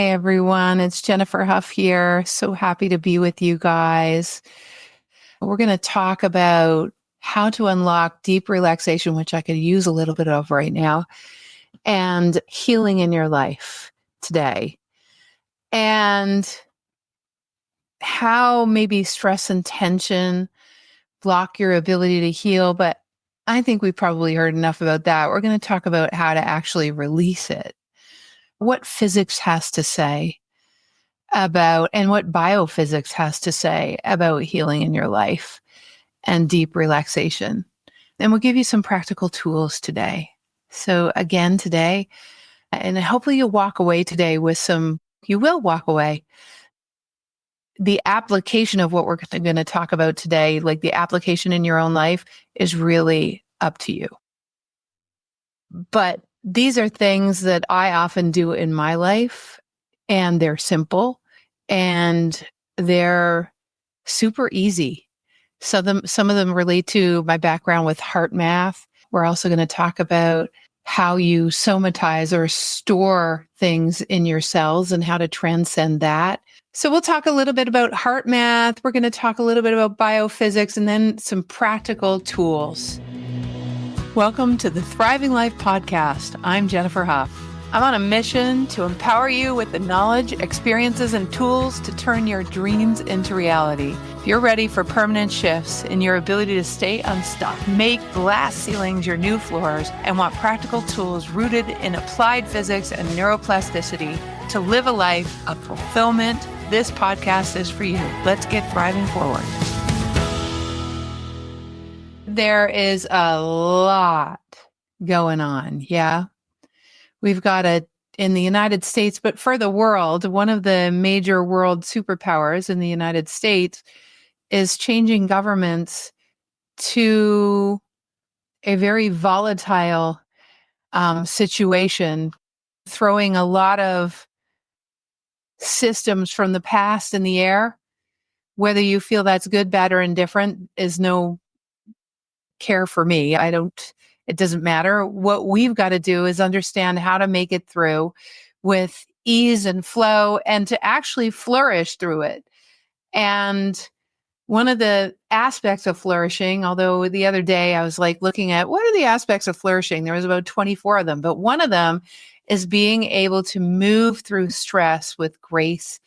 Hi, everyone. It's Jennifer Huff here. So happy to be with you guys. We're going to talk about how to unlock deep relaxation, which I could use a little bit of right now, and healing in your life today. And how maybe stress and tension block your ability to heal. But I think we probably heard enough about that. We're going to talk about how to actually release it, what physics has to say about, and what biophysics has to say about healing in your life and deep relaxation. And we'll give you some practical tools today. So again, today, and hopefully you'll walk away today with you will walk away. The application of what we're going to talk about today, like the application in your own life, is really up to you. But these are things that I often do in my life, and they're simple and they're super easy. So some of them relate to my background with heart math. We're also going to talk about how you somatize or store things in your cells and how to transcend that. So we'll talk a little bit about heart math. We're going to talk a little bit about biophysics and then some practical tools. Welcome to the Thriving Life Podcast. I'm Jennifer Huff. I'm on a mission to empower you with the knowledge, experiences, and tools to turn your dreams into reality. If you're ready for permanent shifts in your ability to stay unstuck, make glass ceilings your new floors, and want practical tools rooted in applied physics and neuroplasticity to live a life of fulfillment, this podcast is for you. Let's get thriving forward. There is a lot going on, yeah? We've got in the United States, but for the world, one of the major world superpowers in the United States is changing governments to a very volatile situation, throwing a lot of systems from the past in the air. Whether you feel that's good, bad, or indifferent is no care for me. It doesn't matter. What we've got to do is understand how to make it through with ease and flow and to actually flourish through it. And one of the aspects of flourishing, although the other day I was like looking at what are the aspects of flourishing? There was about 24 of them, but one of them is being able to move through stress with grace,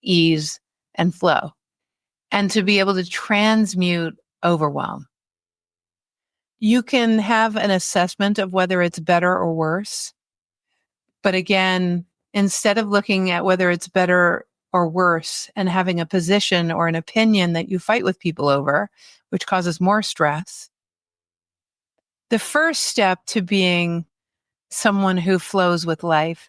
ease, and flow, and to be able to transmute overwhelm. You can have an assessment of whether it's better or worse. But again, instead of looking at whether it's better or worse and having a position or an opinion that you fight with people over, which causes more stress, the first step to being someone who flows with life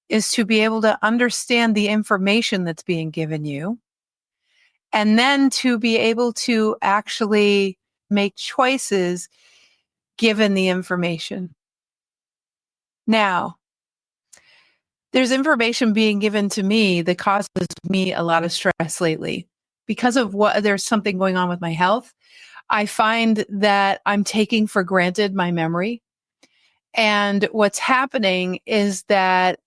is to be able to understand the information that's being given you, and then to be able to actually make choices given the information. Now, there's information being given to me that causes me a lot of stress lately. Because of there's something going on with my health. I find that I'm taking for granted my memory. And what's happening is that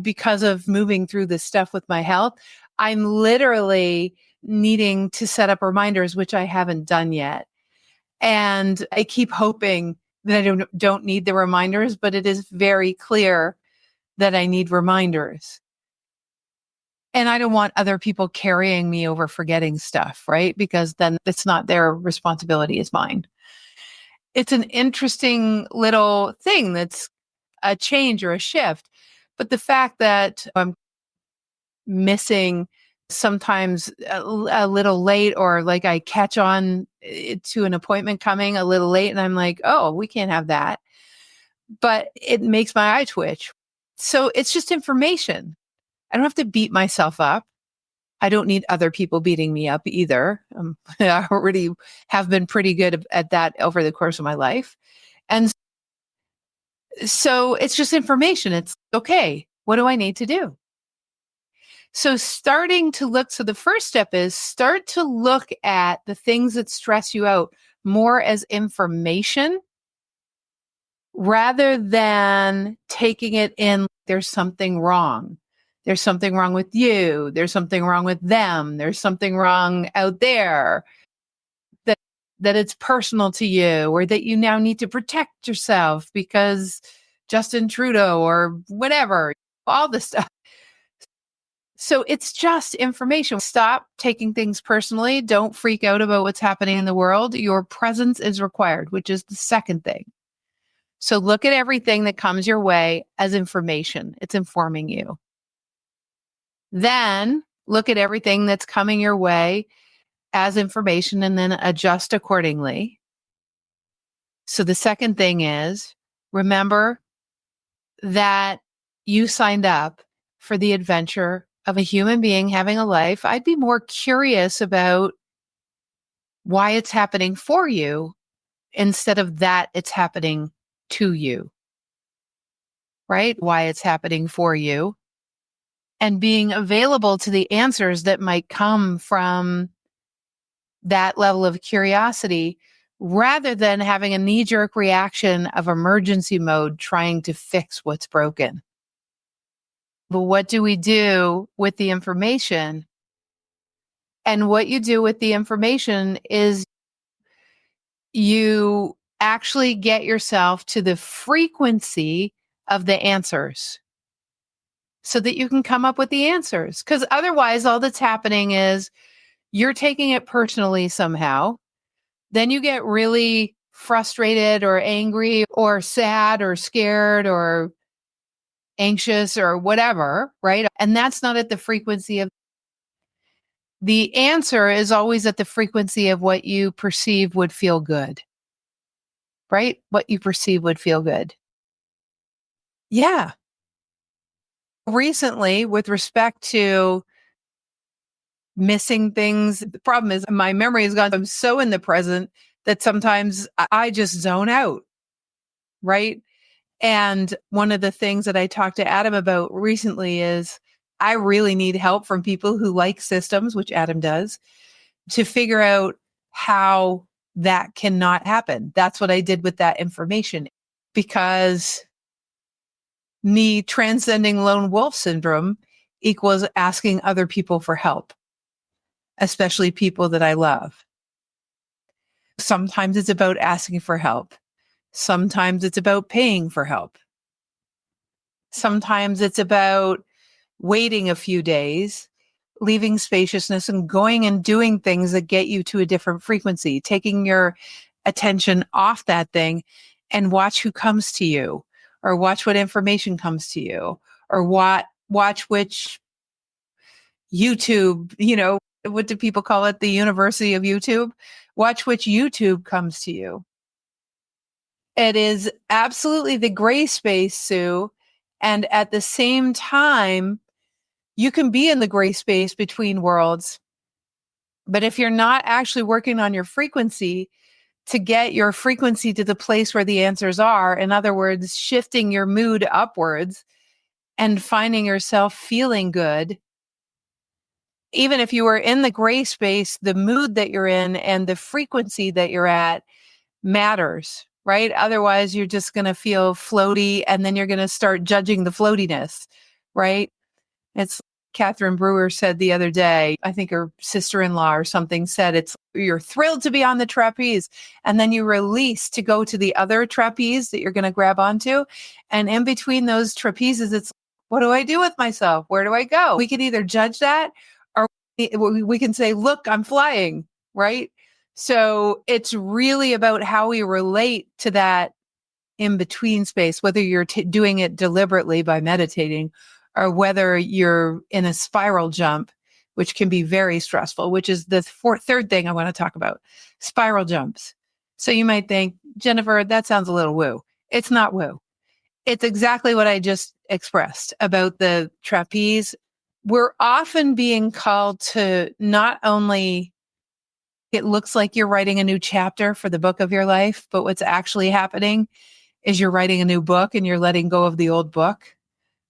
because of moving through this stuff with my health, I'm literally needing to set up reminders, which I haven't done yet. And I keep hoping that I don't need the reminders, but it is very clear that I need reminders. And I don't want other people carrying me over forgetting stuff, right? Because then it's not their responsibility, it's mine. It's an interesting little thing that's a change or a shift. But the fact that I'm missing sometimes a little late, or like I catch on to an appointment coming a little late and I'm like, oh, we can't have that. But it makes my eye twitch. So it's just information. I don't have to beat myself up. I don't need other people beating me up either. I already have been pretty good at that over the course of my life. And so it's just information. It's okay. What do I need to do? So the first step is start to look at the things that stress you out more as information rather than taking it in there's something wrong. There's something wrong with you. There's something wrong with them. There's something wrong out there, that it's personal to you, or that you now need to protect yourself because Justin Trudeau or whatever, all this stuff. So it's just information. Stop taking things personally. Don't freak out about what's happening in the world. Your presence is required, which is the second thing. So look at everything that comes your way as information. It's informing you. Then look at everything that's coming your way as information and then adjust accordingly. So the second thing is, remember that you signed up for the adventure of a human being having a life. I'd be more curious about why it's happening for you instead of that it's happening to you, right? Why it's happening for you, and being available to the answers that might come from that level of curiosity, rather than having a knee-jerk reaction of emergency mode trying to fix what's broken. But what do we do with the information? And what you do with the information is you actually get yourself to the frequency of the answers so that you can come up with the answers. Because otherwise, all that's happening is you're taking it personally somehow. Then you get really frustrated or angry or sad or scared or anxious or whatever, right? And that's not at the frequency of the answer. Is always at the frequency of what you perceive would feel good, right? What you perceive would feel good. Yeah. Recently, with respect to missing things, the problem is my memory has gone. I'm so in the present that sometimes I just zone out, right? And one of the things that I talked to Adam about recently is I really need help from people who like systems, which Adam does, to figure out how that cannot happen. That's what I did with that information, because me transcending lone wolf syndrome equals asking other people for help, especially people that I love. Sometimes it's about asking for help. Sometimes it's about paying for help. Sometimes it's about waiting a few days, leaving spaciousness and going and doing things that get you to a different frequency, taking your attention off that thing and watch who comes to you, or watch what information comes to you, or watch which YouTube, what do people call it? The University of YouTube. Watch which YouTube comes to you. It is absolutely the gray space, Sue. And at the same time, you can be in the gray space between worlds. But if you're not actually working on your frequency to get your frequency to the place where the answers are, in other words, shifting your mood upwards and finding yourself feeling good, even if you are in the gray space, the mood that you're in and the frequency that you're at matters, right? Otherwise, you're just going to feel floaty, and then you're going to start judging the floatiness, right? It's Catherine Brewer said the other day, I think her sister-in-law or something said, you're thrilled to be on the trapeze, and then you release to go to the other trapeze that you're going to grab onto. And in between those trapezes, it's, what do I do with myself? Where do I go? We can either judge that, or we can say, look, I'm flying, right? So it's really about how we relate to that in between space, whether you're doing it deliberately by meditating, or whether you're in a spiral jump, which can be very stressful, which is the third thing I want to talk about, spiral jumps. So you might think, Jennifer, that sounds a little woo. It's not woo. It's exactly what I just expressed about the trapeze. We're often being called to not only, it looks like you're writing a new chapter for the book of your life, but what's actually happening is you're writing a new book and you're letting go of the old book.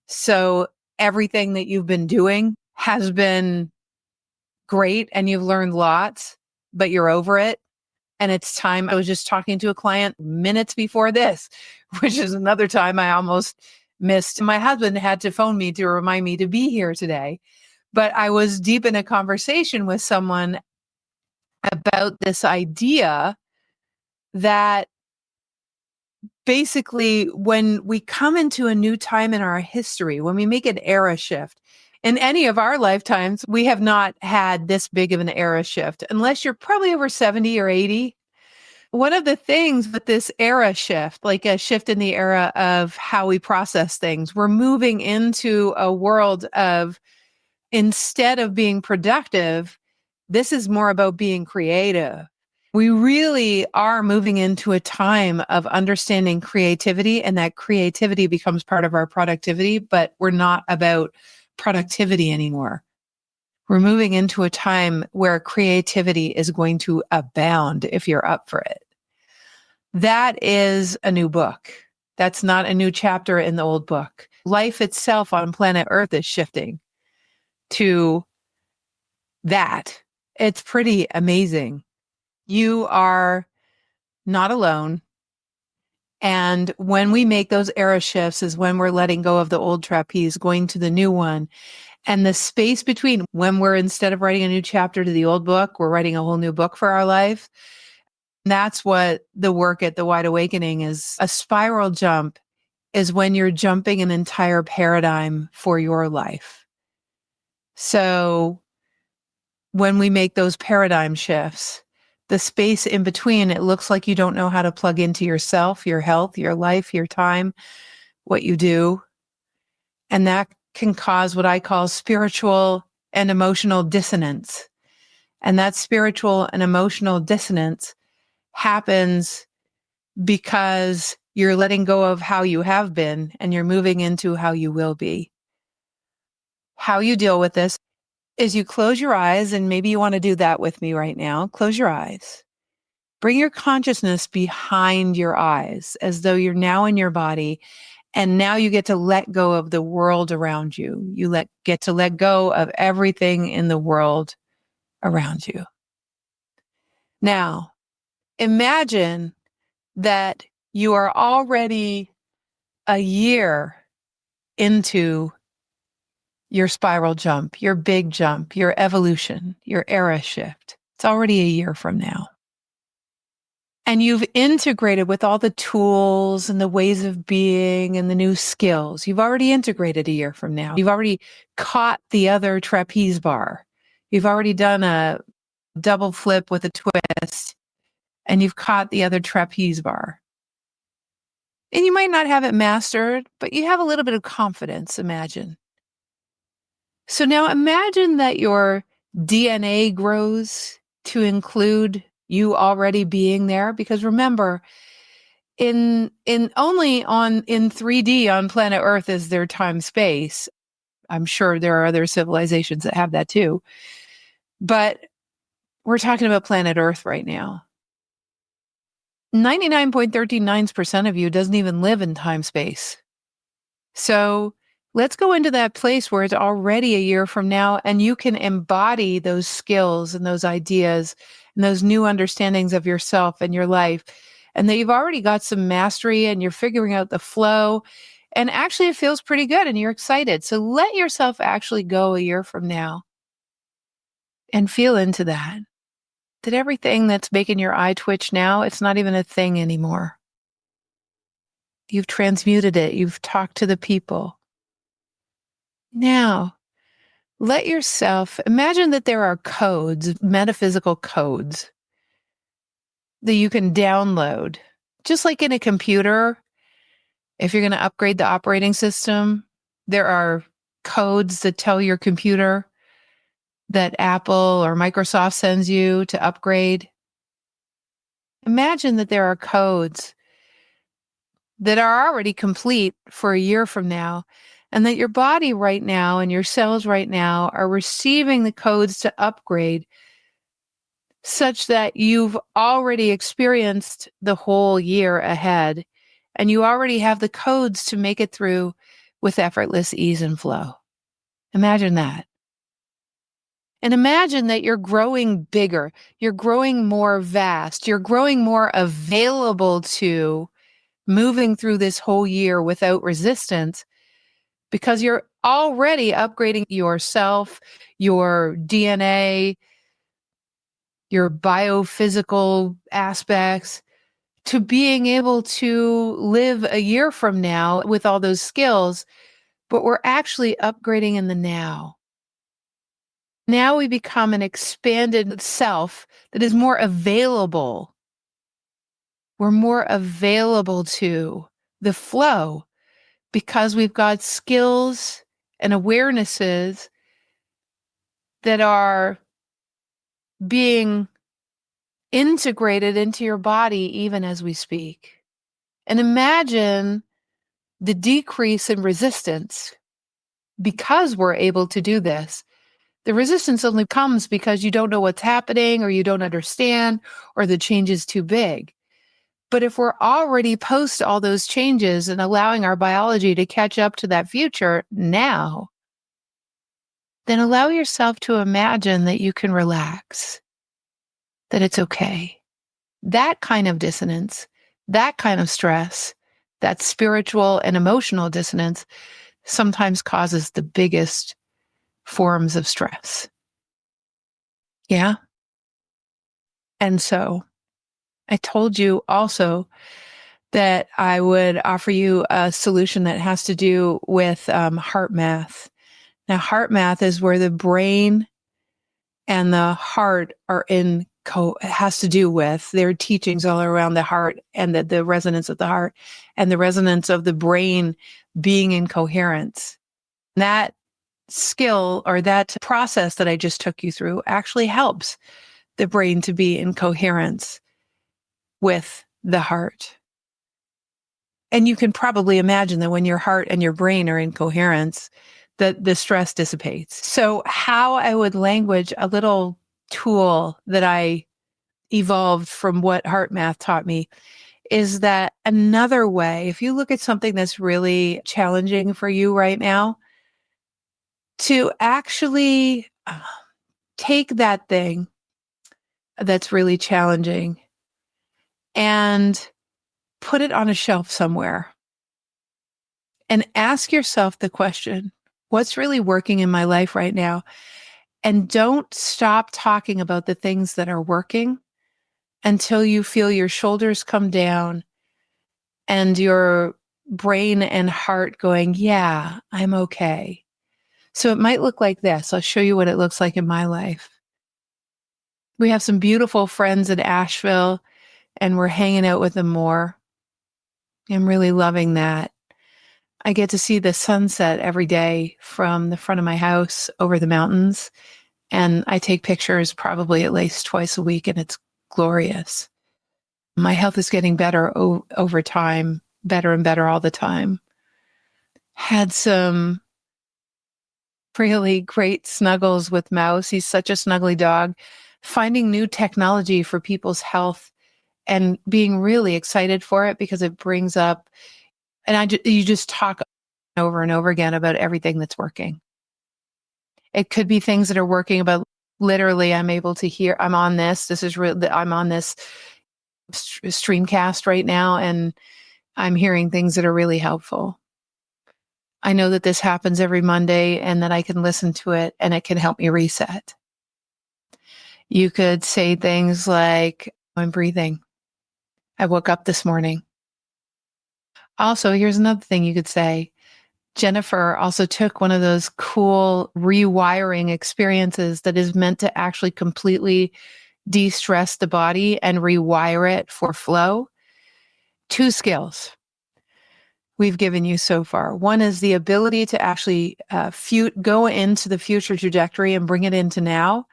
So everything that you've been doing has been great and you've learned lots, but you're over it. And it's time. I was just talking to a client minutes before this, which is another time I almost missed. My husband had to phone me to remind me to be here today. But I was deep in a conversation with someone about this idea that basically when we come into a new time in our history, when we make an era shift, in any of our lifetimes, we have not had this big of an era shift, unless you're probably over 70 or 80. One of the things with this era shift, like a shift in the era of how we process things, we're moving into a world of, instead of being productive, this is more about being creative. We really are moving into a time of understanding creativity, and that creativity becomes part of our productivity, but we're not about productivity anymore. We're moving into a time where creativity is going to abound if you're up for it. That is a new book. That's not a new chapter in the old book. Life itself on planet Earth is shifting to that. It's pretty amazing. You are not alone. And when we make those era shifts is when we're letting go of the old trapeze, going to the new one. And the space between when we're, instead of writing a new chapter to the old book, we're writing a whole new book for our life. That's what the work at the Wide Awakening is. A spiral jump is when you're jumping an entire paradigm for your life. So when we make those paradigm shifts, the space in between, it looks like you don't know how to plug into yourself, your health, your life, your time, what you do. And that can cause what I call spiritual and emotional dissonance. And that spiritual and emotional dissonance happens because you're letting go of how you have been and you're moving into how you will be. How you deal with this is you close your eyes, and maybe you want to do that with me right now. Close your eyes. Bring your consciousness behind your eyes as though you're now in your body, and now you get to let go of the world around you. You get to let go of everything in the world around you. Now, imagine that you are already a year into your spiral jump, your big jump, your evolution, your era shift. It's already a year from now. And you've integrated with all the tools and the ways of being and the new skills. You've already integrated a year from now. You've already caught the other trapeze bar. You've already done a double flip with a twist, and you've caught the other trapeze bar. And you might not have it mastered, but you have a little bit of confidence, imagine. So now imagine that your DNA grows to include you already being there, because remember, in 3D on planet Earth is their time space. I'm sure there are other civilizations that have that too. But we're talking about planet Earth right now. 99.139% of you doesn't even live in time space. So let's go into that place where it's already a year from now, and you can embody those skills and those ideas and those new understandings of yourself and your life, and that you've already got some mastery and you're figuring out the flow. And actually, it feels pretty good and you're excited. So let yourself actually go a year from now and feel into that. That everything that's making your eye twitch now, it's not even a thing anymore. You've transmuted it. You've talked to the people. Now, let yourself imagine that there are codes, metaphysical codes, that you can download. Just like in a computer, if you're going to upgrade the operating system, there are codes that tell your computer that Apple or Microsoft sends you to upgrade. Imagine that there are codes that are already complete for a year from now, and that your body right now and your cells right now are receiving the codes to upgrade, such that you've already experienced the whole year ahead, and you already have the codes to make it through with effortless ease and flow. Imagine that. And imagine that you're growing bigger, you're growing more vast, you're growing more available to moving through this whole year without resistance, because you're already upgrading yourself, your DNA, your biophysical aspects to being able to live a year from now with all those skills, but we're actually upgrading in the now. Now we become an expanded self that is more available. We're more available to the flow because we've got skills and awarenesses that are being integrated into your body even as we speak. And imagine the decrease in resistance because we're able to do this. The resistance only comes because you don't know what's happening or you don't understand or the change is too big. But if we're already post all those changes and allowing our biology to catch up to that future now, then allow yourself to imagine that you can relax, that it's okay. That kind of dissonance, that kind of stress, that spiritual and emotional dissonance sometimes causes the biggest forms of stress. Yeah. And so I told you also that I would offer you a solution that has to do with heart math. Now, heart math is where the brain and the heart are has to do with their teachings all around the heart and the resonance of the heart and the resonance of the brain being in coherence. That skill or that process that I just took you through actually helps the brain to be in coherence with the heart. And you can probably imagine that when your heart and your brain are in coherence, that the stress dissipates. So how I would language a little tool that I evolved from what heart math taught me is that another way, if you look at something that's really challenging for you right now, to actually take that thing that's really challenging and put it on a shelf somewhere and ask yourself the question, what's really working in my life right now? And don't stop talking about the things that are working until you feel your shoulders come down and your brain and heart going, yeah, I'm okay. So it might look like this. I'll show you what it looks like in my life. We have some beautiful friends in Asheville and we're hanging out with them more. I'm really loving that. I get to see the sunset every day from the front of my house over the mountains. And I take pictures probably at least twice a week, and it's glorious. My health is getting better over time, better and better all the time. Had some really great snuggles with Mouse. He's such a snuggly dog. Finding new technology for people's health and being really excited for it because it brings up, and you just talk over and over again about everything that's working. It could be things that are working about literally I'm able to hear, I'm on this. This is real. I'm on this streamcast right now and I'm hearing things that are really helpful. I know that this happens every Monday and that I can listen to it and it can help me reset. You could say things like, I'm breathing. I woke up this morning. Also, here's another thing you could say. Jennifer also took one of those cool rewiring experiences that is meant to actually completely de-stress the body and rewire it for flow. 2 skills we've given you so far. One is the ability to actually go into the future trajectory and bring it into now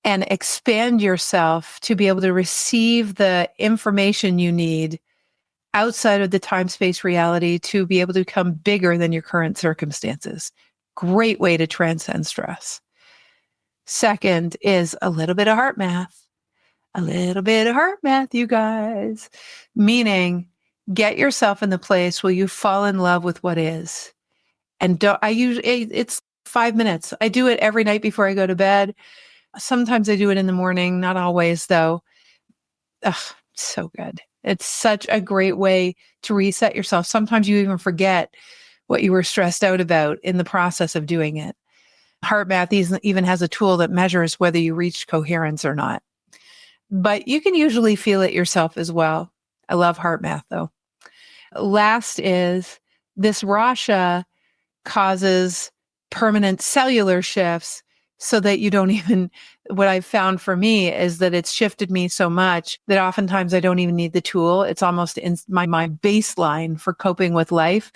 and expand yourself to be able to receive the information you need outside of the time-space reality to be able to become bigger than your current circumstances. Great way to transcend stress. Second is a little bit of heart math. A little bit of heart math, you guys. Meaning, get yourself in the place where you fall in love with what is. And it's 5 minutes. I do it every night before I go to bed. Sometimes I do it in the morning, not always though. Ugh, so good. It's such a great way to reset yourself. Sometimes you even forget what you were stressed out about in the process of doing it. HeartMath even has a tool that measures whether you reached coherence or not. But you can usually feel it yourself as well. I love HeartMath though. Last is this Rasha causes permanent cellular shifts so that you don't even, what I've found for me is that it's shifted me so much that oftentimes I don't even need the tool. It's almost in my baseline for coping with life.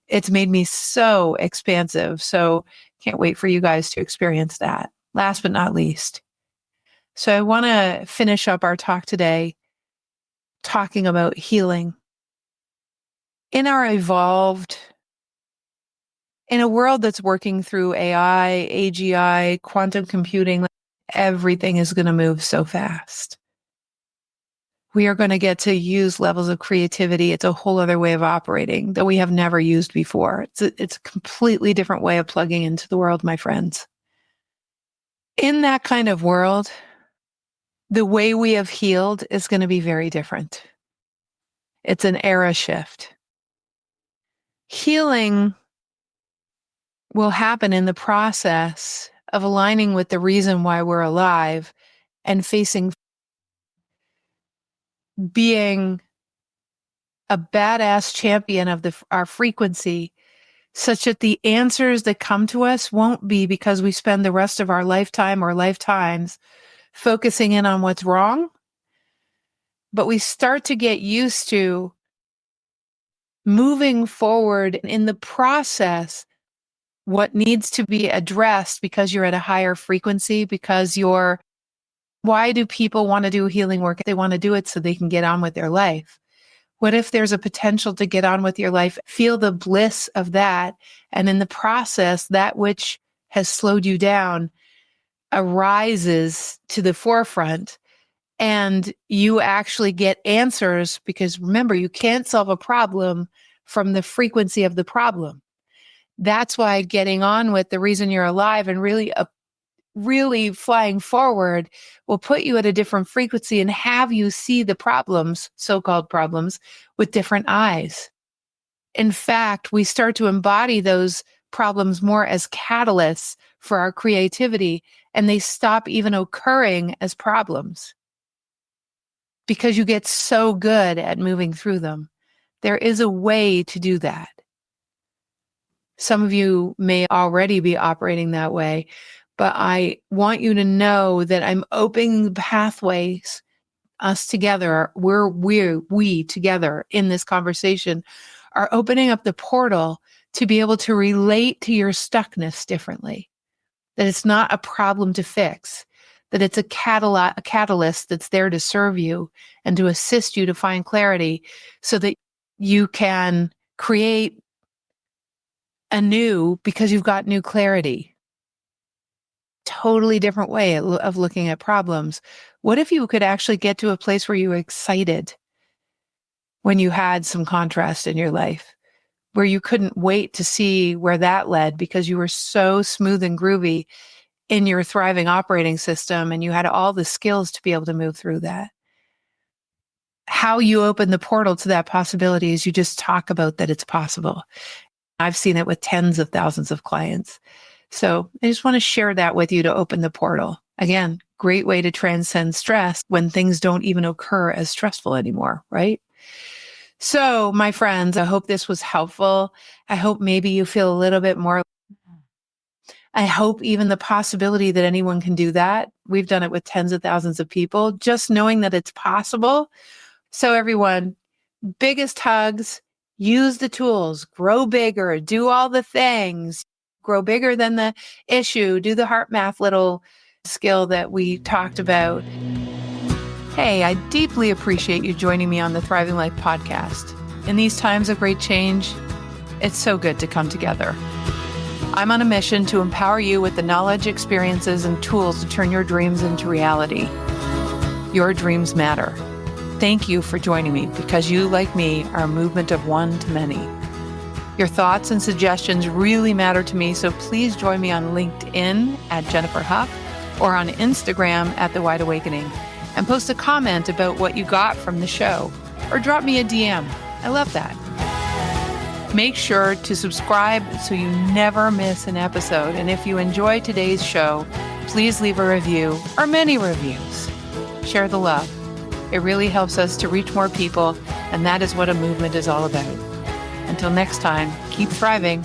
It's made me so expansive. So can't wait for you guys to experience that. Last but not least. So I want to finish up our talk today talking about healing. In our evolved, in a world that's working through AI, AGI, quantum computing, everything is going to move so fast. We are going to get to use levels of creativity. It's a whole other way of operating that we have never used before. It's a completely different way of plugging into the world, my friends. In that kind of world, the way we have healed is going to be very different. It's an era shift. Healing will happen in the process of aligning with the reason why we're alive and facing being a badass champion of our frequency, such that the answers that come to us won't be because we spend the rest of our lifetime or lifetimes focusing in on what's wrong, but we start to get used to moving forward in the process what needs to be addressed because you're at a higher frequency, because why do people want to do healing work? They want to do it so they can get on with their life. What if there's a potential to get on with your life, feel the bliss of that, and in the process, that which has slowed you down arises to the forefront and you actually get answers? Because remember, you can't solve a problem from the frequency of the problem. That's why getting on with the reason you're alive and really flying forward will put you at a different frequency and have you see the problems, so-called problems, with different eyes. In fact, we start to embody those problems more as catalysts for our creativity, and they stop even occurring as problems because you get so good at moving through them. There is a way to do that. Some of you may already be operating that way, but I want you to know that I'm opening the pathways, us together, we together in this conversation are opening up the portal to be able to relate to your stuckness differently. That it's not a problem to fix, that it's a catalyst that's there to serve you and to assist you to find clarity so that you can create anew because you've got new clarity. Totally different way of looking at problems. What if you could actually get to a place where you were excited when you had some contrast in your life, where you couldn't wait to see where that led because you were so smooth and groovy in your thriving operating system and you had all the skills to be able to move through that? How you open the portal to that possibility is you just talk about that it's possible. I've seen it with tens of thousands of clients. So I just want to share that with you to open the portal. Again, great way to transcend stress when things don't even occur as stressful anymore, right? So my friends, I hope this was helpful. I hope maybe you feel a little bit more. I hope even the possibility that anyone can do that. We've done it with tens of thousands of people, just knowing that it's possible. So everyone, biggest hugs. Use the tools, grow bigger, do all the things, grow bigger than the issue, do the HeartMath little skill that we talked about. Hey, I deeply appreciate you joining me on the Thriving Life podcast. In these times of great change, it's so good to come together. I'm on a mission to empower you with the knowledge, experiences, and tools to turn your dreams into reality. Your dreams matter. Thank you for joining me because you, like me, are a movement of one to many. Your thoughts and suggestions really matter to me, so please join me on LinkedIn at Jennifer Huff or on Instagram at The Wide Awakening and post a comment about what you got from the show or drop me a DM. I love that. Make sure to subscribe so you never miss an episode. And if you enjoy today's show, please leave a review or many reviews. Share the love. It really helps us to reach more people, and that is what a movement is all about. Until next time, keep thriving.